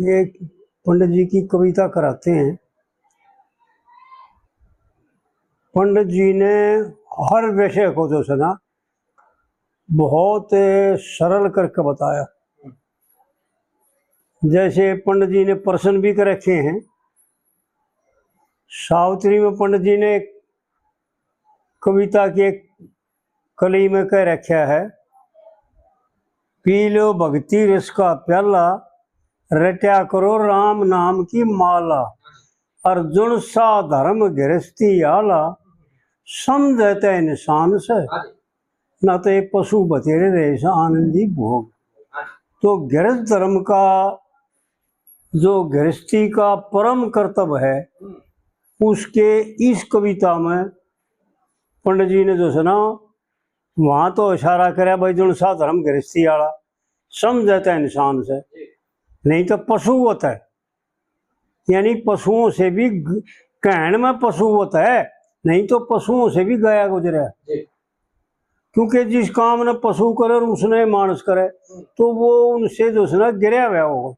एक पंडित जी की कविता कराते हैं। पंडित जी ने हर विषय को जो है ना बहुत सरल करके बताया। जैसे पंडित जी ने प्रश्न भी कर रखे हैं। सावित्री में पंडित जी ने कविता के कली में कह रखा है, पी लो भक्ति रस का प्याला, रट्या करो राम नाम की माला, अर्जुन सा धर्म गृहस्थी आला, समझते इंसान से न तो पशु बतेरे रहे आनंदी भोग। तो गृहस्थ धर्म का जो गृहस्थी का परम कर्तव्य है, उसके इस कविता में पंडित जी ने जो है ना वहां तो इशारा करे, भाई जुन सा धर्म गृहस्थी आला, समझता है इंसान से, नहीं तो पशु होता है। यानी पशुओं से भी कहण में पशु होता है, नहीं तो पशुओं से भी गया गुजरा है। क्योंकि जिस काम ने पशु करे और उसने मानस करे तो वो उनसे जो है ना गिरा हुआ होगा।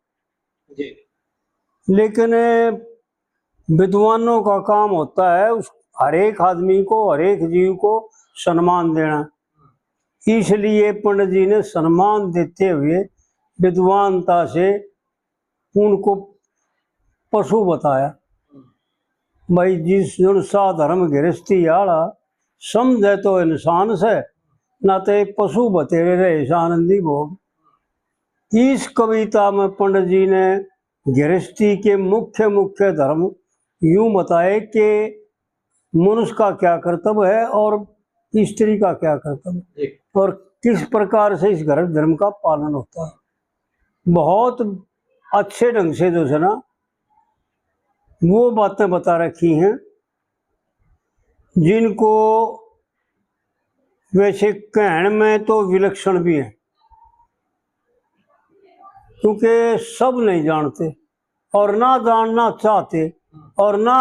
लेकिन विद्वानों का काम होता है उस हर एक आदमी को, हर एक जीव को सम्मान देना। इसलिए पंडित जी ने सम्मान देते हुए विद्वानता से उनको पशु बताया। भाई जिस जुन सा धर्म गृहस्थी आला, समझे तो इंसान से न ते पशु बतेरे रहे आनंदी भोग। इस कविता में पंडित जी ने गृहस्थी के मुख्य मुख्य धर्म यूं बताए कि मनुष्य का क्या कर्तव्य है और स्त्री का क्या कर्तव्य है और किस प्रकार से इस गृहस्थ धर्म का पालन होता है। बहुत अच्छे ढंग से जो है ना वो बातें बता रखी हैं जिनको वैसे कहण में तो विलक्षण भी है, क्योंकि सब नहीं जानते और ना जानना चाहते और ना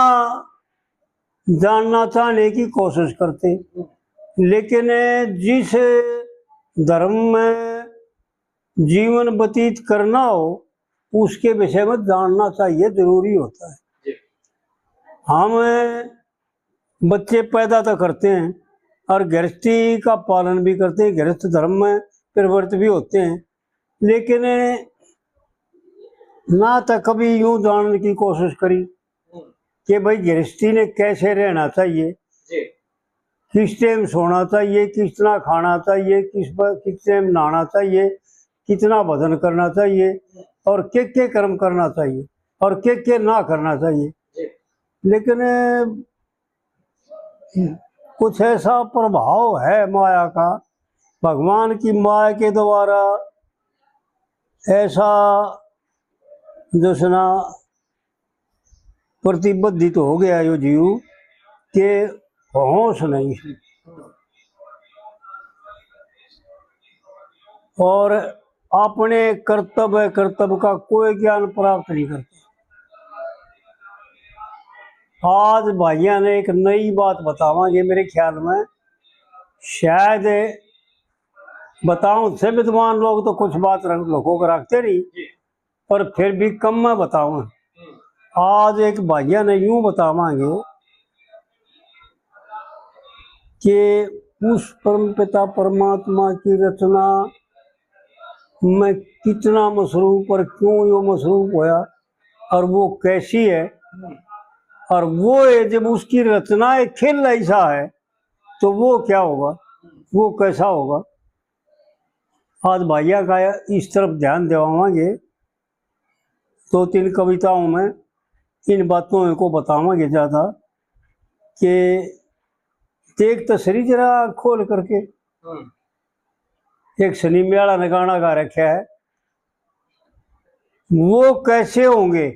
जानना चाहने की कोशिश करते। लेकिन जिस धर्म में जीवन व्यतीत करना हो उसके विषय में जानना चाहिए, जरूरी होता है। हम बच्चे पैदा तो करते हैं और गृहस्थी का पालन भी करते हैं, गृहस्थ धर्म में प्रवृत्त भी होते हैं, लेकिन ना तो कभी यूं जानने की कोशिश करी कि भाई गृहस्थी ने कैसे रहना चाहिए, किस टाइम सोना चाहिए, कितना खाना चाहिए, किस टाइम नहाना चाहिए, कितना भजन करना चाहिए और के कर्म करना चाहिए और के ना करना चाहिए। लेकिन कुछ ऐसा प्रभाव है माया का, भगवान की माया के द्वारा ऐसा जो ना प्रतिबद्धित हो गया यो जीव के होश नहीं और अपने कर्तव्य का कोई ज्ञान प्राप्त नहीं करता। आज भाइयों ने एक नई बात बतावांगे, मेरे ख्याल में शायद बताऊं से विद्वान लोग तो कुछ बात लोगों को रखते नहीं, पर फिर भी कम में बताऊं। आज एक भाइयों ने यूं बतावांगे कि उस परम पिता परमात्मा की रचना में कितना मसरूफ और क्यों यो मसरूफ होया और वो कैसी है, और वो है जब उसकी रचना एक खेल ऐसा है तो वो क्या होगा, वो कैसा होगा। आज भैया का इस तरफ ध्यान देवाएंगे, 2-3 कविताओं में इन बातों को बतावांगे ज़्यादा कि देख तो सही जरा खोल करके। एक शनि म्याड़ा ने गाना गा रखा है, वो कैसे होंगे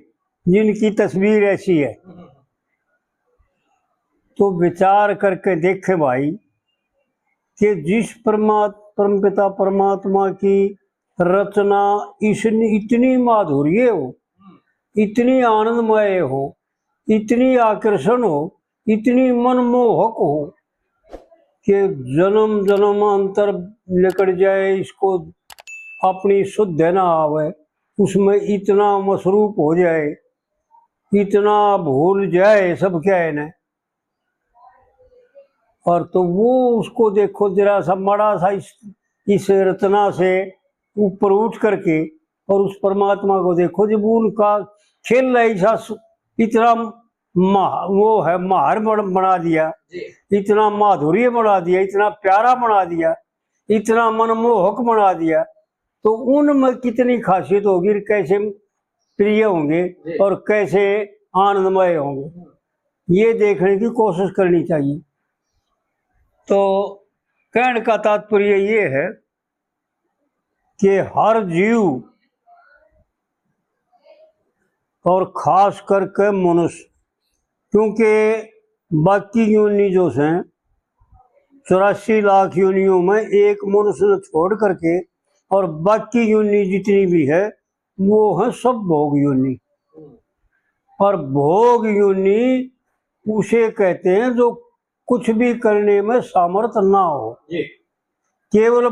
जिनकी तस्वीर ऐसी है। तो विचार करके देखे भाई कि जिस परम पिता परमात्मा की रचना इतनी माधुर्य हो, इतनी आनंदमय हो, इतनी आकर्षण हो, इतनी मनमोहक हो कि जन्म जन्मांतर निकट जाए इसको अपनी शुद्ध न आवे, उसमें इतना मसरूफ हो जाए, इतना भूल जाए सब क्या है ना। और तो वो उसको देखो जरा सा बड़ा सा इस रचना से ऊपर उठ करके, और उस परमात्मा को देखो जब उनका खेल ऐसा इतना वो है महार बना दिया, इतना माधुर्य बना दिया, इतना प्यारा बना दिया, इतना मनमोहक बना दिया, तो उनमें कितनी खासियत होगी, कैसे प्रिय होंगे और कैसे आनंदमय होंगे, ये देखने की कोशिश करनी चाहिए। तो कहने का तात्पर्य ये है कि हर जीव और खास करके मनुष्य, क्योंकि बाकी योनि जो हैं 84 लाख योनियों में एक मनुष्य छोड़ करके और बाकी योनि जितनी भी है वो है सब भोग योनि। और भोग योनि उसे कहते हैं जो कुछ भी करने में सामर्थ्य ना हो, केवल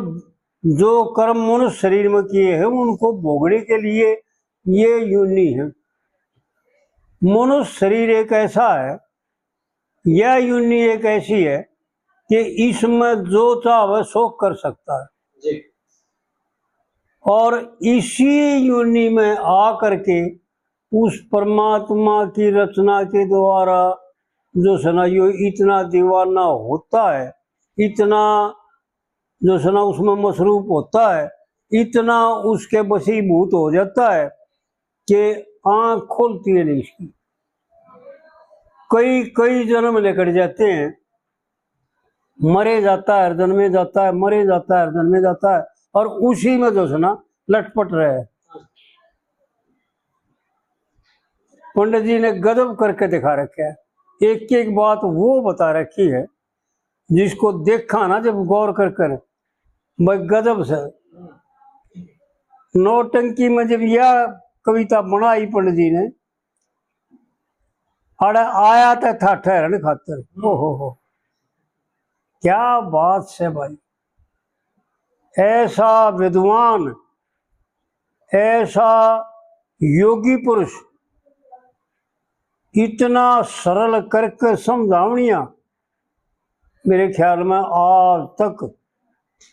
जो कर्म मनुष्य शरीर में किए हैं उनको भोगने के लिए ये योनि है। मनुष्य शरीर एक ऐसा है, यह योनि एक ऐसी है कि इसमें जो चाहे सो कर सकता है जी। और इसी योनि में आ करके उस परमात्मा की रचना के द्वारा जो सना यो इतना दीवाना होता है, इतना जो सना उसमें मसरूफ होता है, इतना उसके वशीभूत हो जाता है कि आँख खोलती है नहीं इसकी। कई कई जन्म लेकर जाते हैं, मरे जाता है, जन्मे जाता है, मरे जाता है, जन्मे जाता है, और उसी में जो सना लटपट रहे। पंडित जी ने गजब करके दिखा रखा है, एक एक बात वो बता रखी है जिसको देखा ना जब गौर कर कर भाई गजब से। नौटंकी में जब यह कविता बनाई पंडित जी ने, अरे आया था ठहरन खातर, हो क्या बात है भाई। ऐसा विद्वान, ऐसा योगी पुरुष, इतना सरल करके समझावनिया मेरे ख्याल में आज तक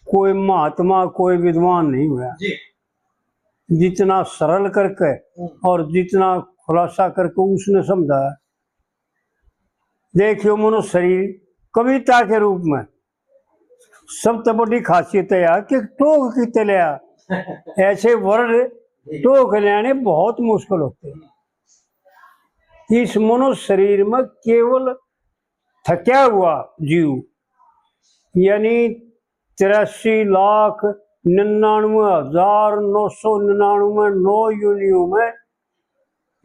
कोई महात्मा कोई विद्वान नहीं हुआ जितना सरल करके और जितना खुलासा करके उसने समझाया। देखियो मनुष्य शरीर कविता के रूप में सबसे बड़ी खासियत है कि टोक कितने लिया, ऐसे वर्ड टोक लेने बहुत मुश्किल होते हैं। इस मनुष्य शरीर में केवल थका हुआ जीव यानी 83,99,999 योनियों में,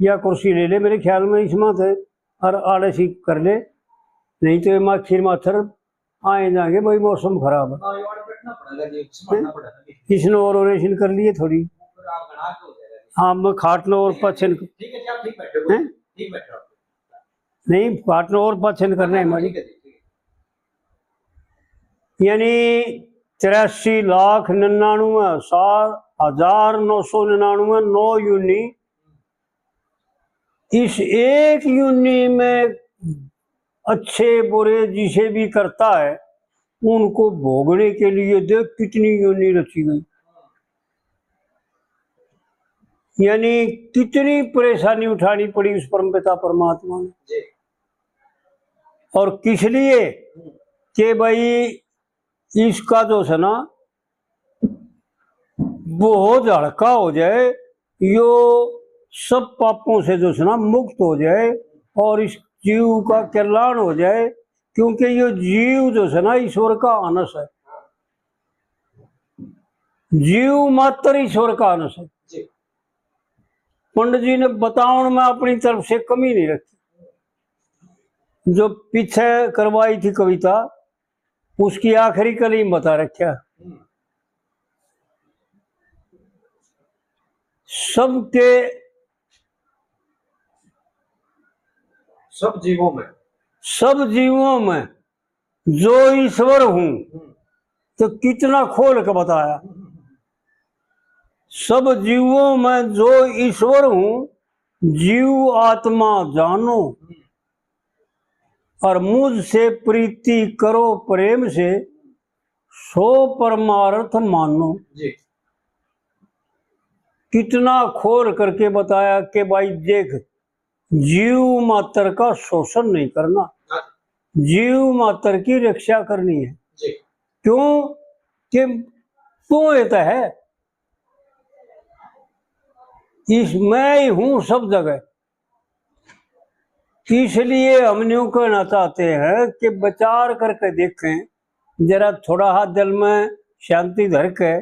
या कुर्सी ले ले मेरे ख्याल में इसमें थे और आड़े सी कर ले, नहीं तो माँ खीर माथर आए जाएंगे भाई, मौसम खराब है। इसने और ओरेशन कर लिए थोड़ी, हाँ मैं खाटना और पछन नहीं खाटना और पछन करना है हमारी, यानी 83,99,7,999 योनि, इस एक योनि में अच्छे बुरे जिसे भी करता है उनको भोगने के लिए देख कितनी योनि रची गई, यानी कितनी परेशानी उठानी पड़ी उस परमपिता परमात्मा ने। और किस लिए कि भाई इसका जो है ना बहुत हल्का हो जाए, यो सब पापों से जो है ना मुक्त हो जाए और इस जीव का कल्याण हो जाए, क्योंकि ये जीव जो है ना ईश्वर का अंश है, जीव मात्र ईश्वर का अंश है। पंडित जी ने बताओ में अपनी तरफ से कमी नहीं रखी, जो पीछे करवाई थी कविता उसकी आखिरी कलीम बता रखा, सबके सब जीवों में जो ईश्वर हूं, तो कितना खोल के बताया। सब जीवों में जो ईश्वर हूँ, जीव आत्मा जानो, और मुझसे प्रीति करो प्रेम से, सो परमार्थ मानो। कितना खोल करके बताया कि भाई देख, जीव मात्र का शोषण नहीं करना, जीव मात्र की रक्षा करनी है। क्यों कि तू होता है, इस मैं ही हूं सब जगह। इसलिए हम यूं कहना चाहते हैं कि विचार करके देखें, जरा थोड़ा हाथ दिल में शांति धर के,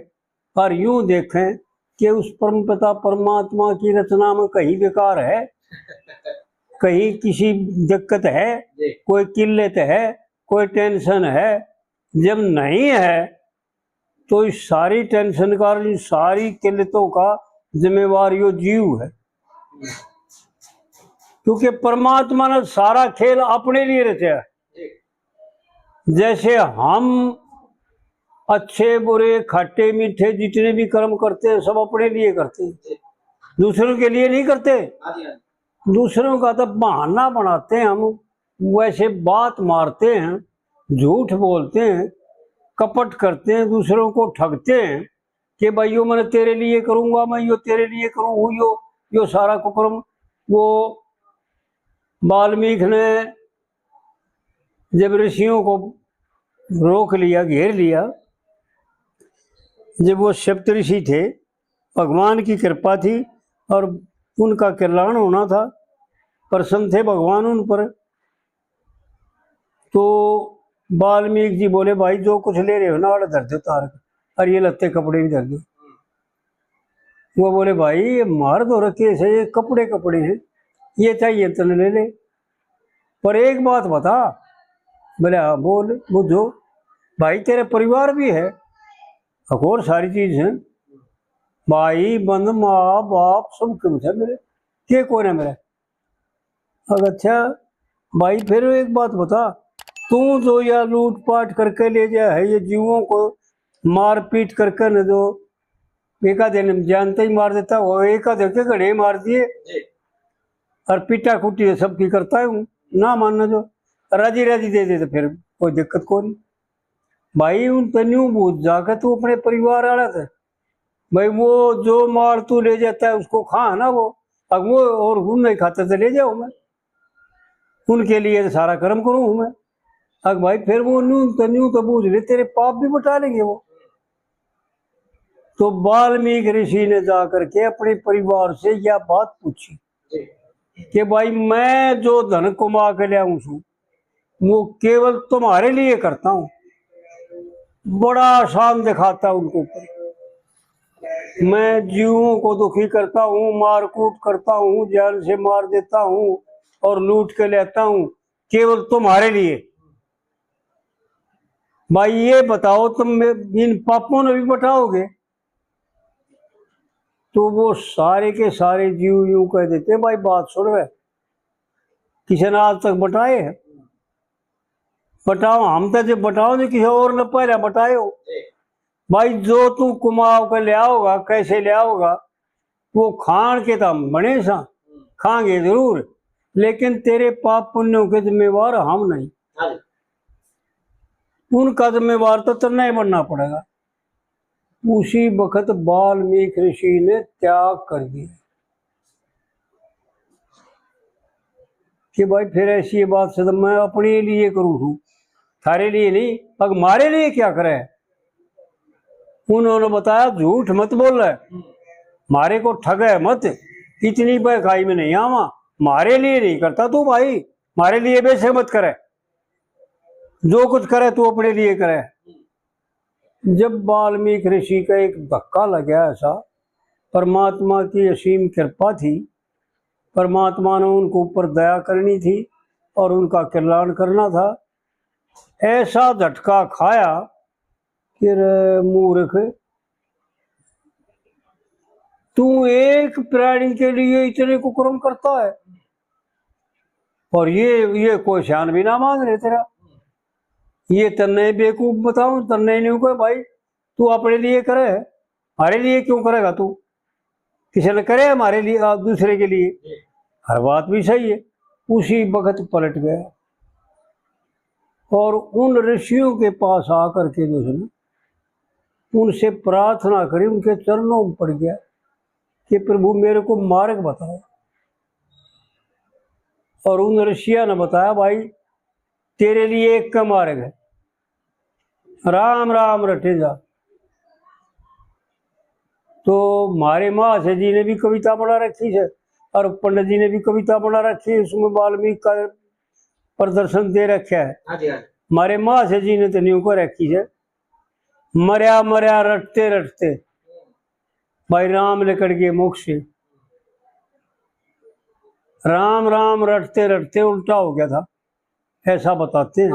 और यूं देखें कि उस परम पिता परमात्मा की रचना में कहीं बेकार है, कहीं किसी दिक्कत है, कोई किल्लत है, कोई टेंशन है। जब नहीं है तो इस सारी टेंशन का, इन सारी किल्लतों का जिम्मेवार यो जीव है, क्योंकि परमात्मा ने सारा खेल अपने लिए रचा। जैसे हम अच्छे बुरे खट्टे मीठे जितने भी कर्म करते हैं सब अपने लिए करते हैं, दूसरों के लिए नहीं करते। दूसरों का तो बहाना बनाते हैं हम, वैसे बात मारते हैं, झूठ बोलते हैं, कपट करते हैं, दूसरों को ठगते हैं कि भाई यो मैं तेरे लिए करूंगा, मैं यो तेरे लिए करूँ, यो सारा कुकर्म। वो वाल्मीकि ने जब ऋषियों को रोक लिया, घेर लिया, जब वो सप्तऋषि थे, भगवान की कृपा थी और उनका कल्याण होना था, प्रसन्न थे भगवान उन पर, तो वाल्मीकि जी बोले भाई जो कुछ ले रहे हो ना वाला धर दो तार, और ये लत्ते कपड़े भी धर दो। वो बोले भाई ये मार दो रखे से, ये कपड़े हैं, ये चाहिए तो ले ले, पर एक बात बता। बोले हाँ बोल, बुझो भाई तेरे परिवार भी है, और सारी चीज है, भाई बंद माँ बाप सब क्यों थे मेरे, के कौन है मेरे। अगर अच्छा भाई फिर एक बात बता, तू जो या लूट पाट करके ले जा है, ये जीवों को मार पीट करके न दो, एक आधे ने जानते ही मार देता, वो एक आधे के घड़े मार दिए और पीटा कुटी सबकी करता है, ना मानना जो राजी राजी दे दे तो फिर कोई दिक्कत को नहीं। भाई उन तन्यू बूझ जाकर तू अपने परिवार वाला था, भाई वो जो मार तू ले जाता है उसको खा ना वो, अब वो और वो नहीं खाते तो ले जाओ, मैं उनके लिए सारा कर्म करूँ मैं। अब भाई फिर वो न्यू तो बूझ ले, तेरे पाप भी बटा लेंगे वो। तो वाल्मीकि ऋषि ने जाकर के अपने परिवार से यह बात पूछी कि भाई मैं जो धन कमा के ले आऊं छू, वो केवल तुम्हारे लिए करता हूं। बड़ा आसान दिखाता उनको ऊपर, मैं जीवों को दुखी करता हूँ, मारकूट करता हूँ, जान से मार देता हूँ और लूट के लेता हूँ, केवल तुम्हारे लिए। भाई ये बताओ तुम इन पापों ने भी बटाओगे? तो वो सारे के सारे जीव यूं कह देते भाई बात सुन रहे, किसी ने आज तक बटाए है? बटाओ हम तो जब बटाओ जो किसी और ने पहले बटाए हो। भाई जो तू कुमाओ के ले आओगा, कैसे ले आओगा, वो खान के तो हम बने सा खाएंगे जरूर, लेकिन तेरे पाप पुण्यों के जिम्मेवार हम नहीं, उनका जिम्मेवार तो तेरे नहीं बनना पड़ेगा। उसी वक्त वाल्मीकि ऋषि ने त्याग कर दिया कि भाई फिर ऐसी बात से तो मैं अपने लिए करूँ हूँ, थारे लिए नहीं, अब मारे लिए क्या करे। उन्होंने बताया झूठ मत बोल रहे, मारे को ठगे मत, इतनी बहकाई में नहीं आवा, मारे लिए नहीं करता तू भाई, मारे लिए बेशक मत करे, जो कुछ करे तू अपने लिए करे। जब वाल्मीकि ऋषि का एक धक्का लग गया ऐसा, परमात्मा की असीम कृपा थी, परमात्मा ने उनको ऊपर दया करनी थी और उनका कल्याण करना था, ऐसा झटका खाया कि मूर्ख, तू एक प्राणी के लिए इतने कुकर्म करता है, और ये कोई शान भी ना मांग रहे तेरा, ये तन्ने बेवकूफ बताऊं, तन्ने नहीं कोई भाई तू अपने लिए करे है, हमारे लिए क्यों करेगा तू? किसी ने करे हमारे लिए, आप दूसरे के लिए? हर बात भी सही है। उसी वक्त पलट गया और उन ऋषियों के पास आकर के जो है ना, उनसे प्रार्थना करी, उनके चरणों में पड़ गया कि प्रभु मेरे को मार्ग बताओ। और उन ऋषियों ने बताया, भाई तेरे लिए एक का मार्ग है, राम राम रटे जा। तो हमारे महाशय जी ने भी कविता बना रखी है और पंडित जी ने भी कविता बना रखी है, उसमें वाल्मीकि का प्रदर्शन दे रखा है। हमारे महाशय जी ने तो न्यू को रखी है, मर्या मर्या रटते रटते भाई राम निकट गए मुख से। राम राम रटते रटते उल्टा हो गया था, ऐसा बताते हैं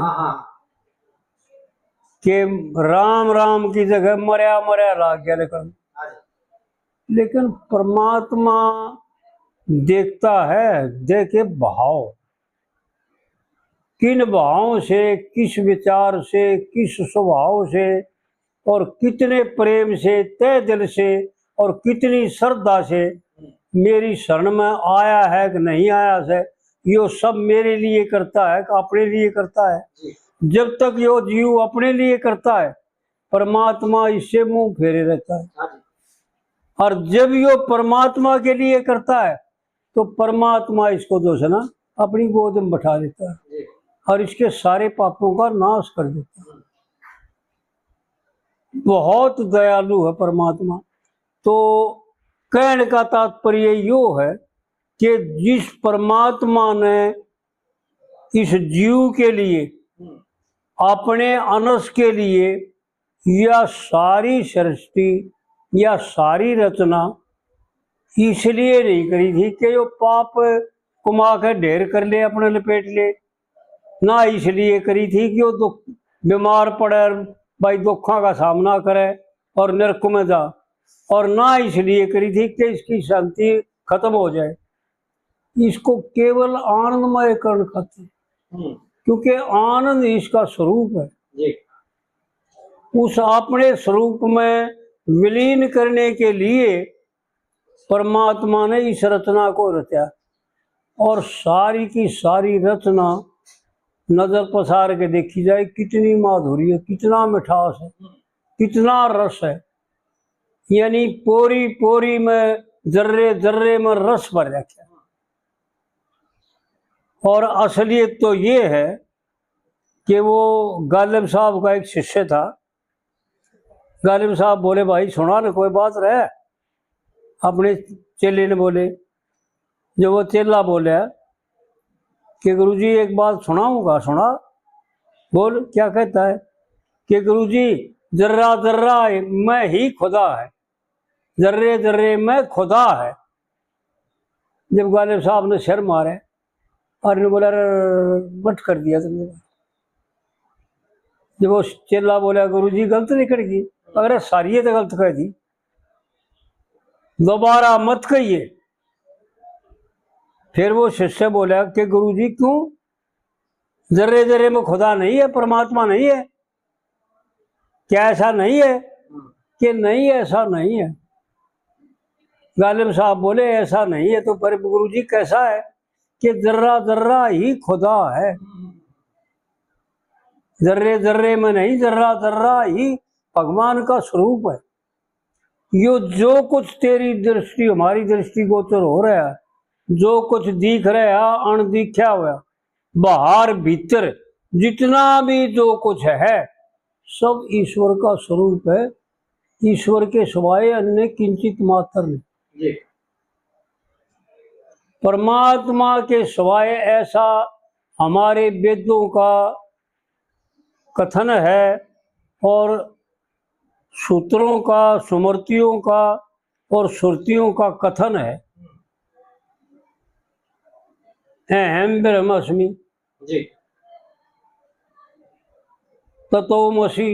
कि राम राम की जगह मर्या मर्या लाग गया। लेकिन परमात्मा देखता है, देखे भाव, किन भावों से, किस विचार से, किस स्वभाव से और कितने प्रेम से, तय दिल से और कितनी श्रद्धा से मेरी शरण में आया है कि नहीं आया है, यो सब मेरे लिए करता है कि अपने लिए करता है। जब तक यो जीव अपने लिए करता है, परमात्मा इससे मुंह फेरे रहता है, और जब यो परमात्मा के लिए करता है तो परमात्मा इसको जो है ना अपनी गोद में बैठा देता है और इसके सारे पापों का नाश कर देता है। बहुत दयालु है परमात्मा। तो कहने का तात्पर्य यो है कि जिस परमात्मा ने इस जीव के लिए, अपने अंश के लिए यह सारी सृष्टि या सारी रचना इसलिए नहीं करी थी कि जो पाप कुमा के ढेर कर ले, अपने लपेट ले, ना इसलिए करी थी कि वो दुख बीमार पड़े भाई दुखों का सामना करे और नरक में जा, और ना इसलिए करी थी कि इसकी शांति खत्म हो जाए। इसको केवल आनंदमय कर्ण खाते, क्योंकि आनंद इसका स्वरूप है। उस अपने स्वरूप में विलीन करने के लिए परमात्मा ने इस रचना को रचा, और सारी की सारी रचना नजर पसार के देखी जाए कितनी माधुर्य है, कितना मिठास है, कितना रस है, यानी पोरी पोरी में, जर्रे जर्रे में रस भर रखा। और असलियत तो ये है कि वो गालिब साहब का एक शिष्य था। गालिब साहब बोले, भाई सुना ना कोई बात रहे। अपने चेले ने बोले, जब वो चेला बोले कि गुरुजी एक बात सुनाऊंगा। सुना, बोल क्या कहता है? कि गुरुजी जर्रा जर्रा में ही खुदा है, जर्रे जर्रे में खुदा है। जब गालिब साहब ने सिर मारे और ने बोला, मत कर दिया तुमने। जब वो चेला बोला, गुरुजी गलत निकल गई। अगर सारी तो गलत कह दी, दोबारा मत कहिए। फिर वो शिष्य बोला कि गुरुजी क्यों, जर्रे जर्रे में खुदा नहीं है, परमात्मा नहीं है क्या? ऐसा नहीं है? कि नहीं, ऐसा नहीं है। गालिब साहब बोले, ऐसा नहीं है। तो पर गुरुजी कैसा है? कि जर्रा जर्रा ही खुदा है, जर्रे जर्रे में नहीं, जर्रा जर्रा ही भगवान का स्वरूप है। यो जो कुछ तेरी दृष्टि, हमारी दृष्टि गोचर हो रहा है, जो कुछ दिख रहा अणदिखा हुआ, बाहर भीतर जितना भी जो कुछ है, सब ईश्वर का स्वरूप है। ईश्वर के सिवाय अन्य किंचित मात्र नहीं। परमात्मा के सिवाय ऐसा हमारे वेदों का कथन है और सूत्रों का, स्मृतियों का और श्रुतियों का कथन है। अहम ब्रह्मास्मि तत्वमसि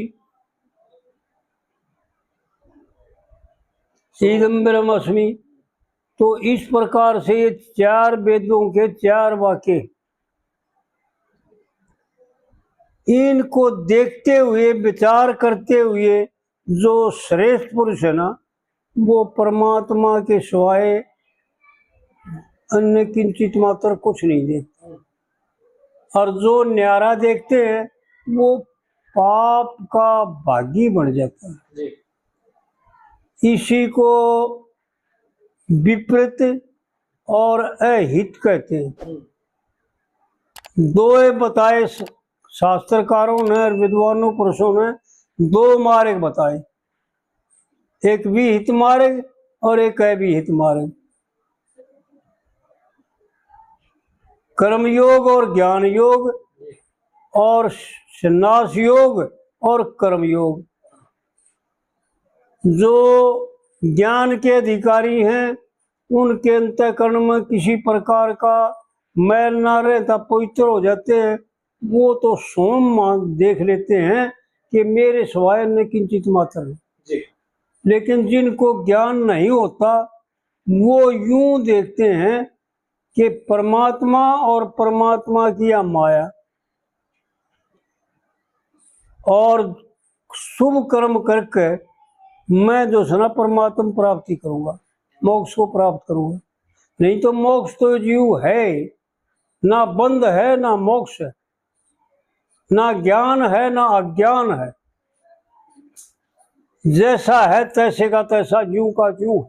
इदं ब्रह्मास्मि। तो इस प्रकार से ये चार वेदों के चार वाक्य, इनको देखते हुए, विचार करते हुए जो श्रेष्ठ पुरुष है ना, वो परमात्मा के सिवाय अन्य किंचित मात्र कुछ नहीं देखते, और जो न्यारा देखते हैं वो पाप का भागी बन जाता है। इसी को विपरीत और अहित कहते हैं। दो बताए शास्त्रकारों ने और विद्वानों पुरुषों ने, दो मार्ग बताए, एक विहित मार्ग और एक अविहित मार्ग, कर्म योग और ज्ञान योग, और संन्यास योग और कर्म योग। जो ज्ञान के अधिकारी हैं उनके अंतःकरण में किसी प्रकार का मैल ना रहता, पवित्र हो जाते हैं। वो तो सोम देख लेते हैं कि मेरे सिवाय न किंचित मात्र है। लेकिन जिनको ज्ञान नहीं होता वो यूं देखते हैं कि परमात्मा और परमात्मा की यह माया, और शुभ कर्म करके मैं जो है ना परमात्मा प्राप्ति करूंगा, मोक्ष को प्राप्त करूंगा। नहीं तो मोक्ष तो जीव है, ना बंध है ना मोक्ष है, ना ज्ञान है ना अज्ञान है। जैसा है तैसे का तैसा, ज्यों का ज्यों।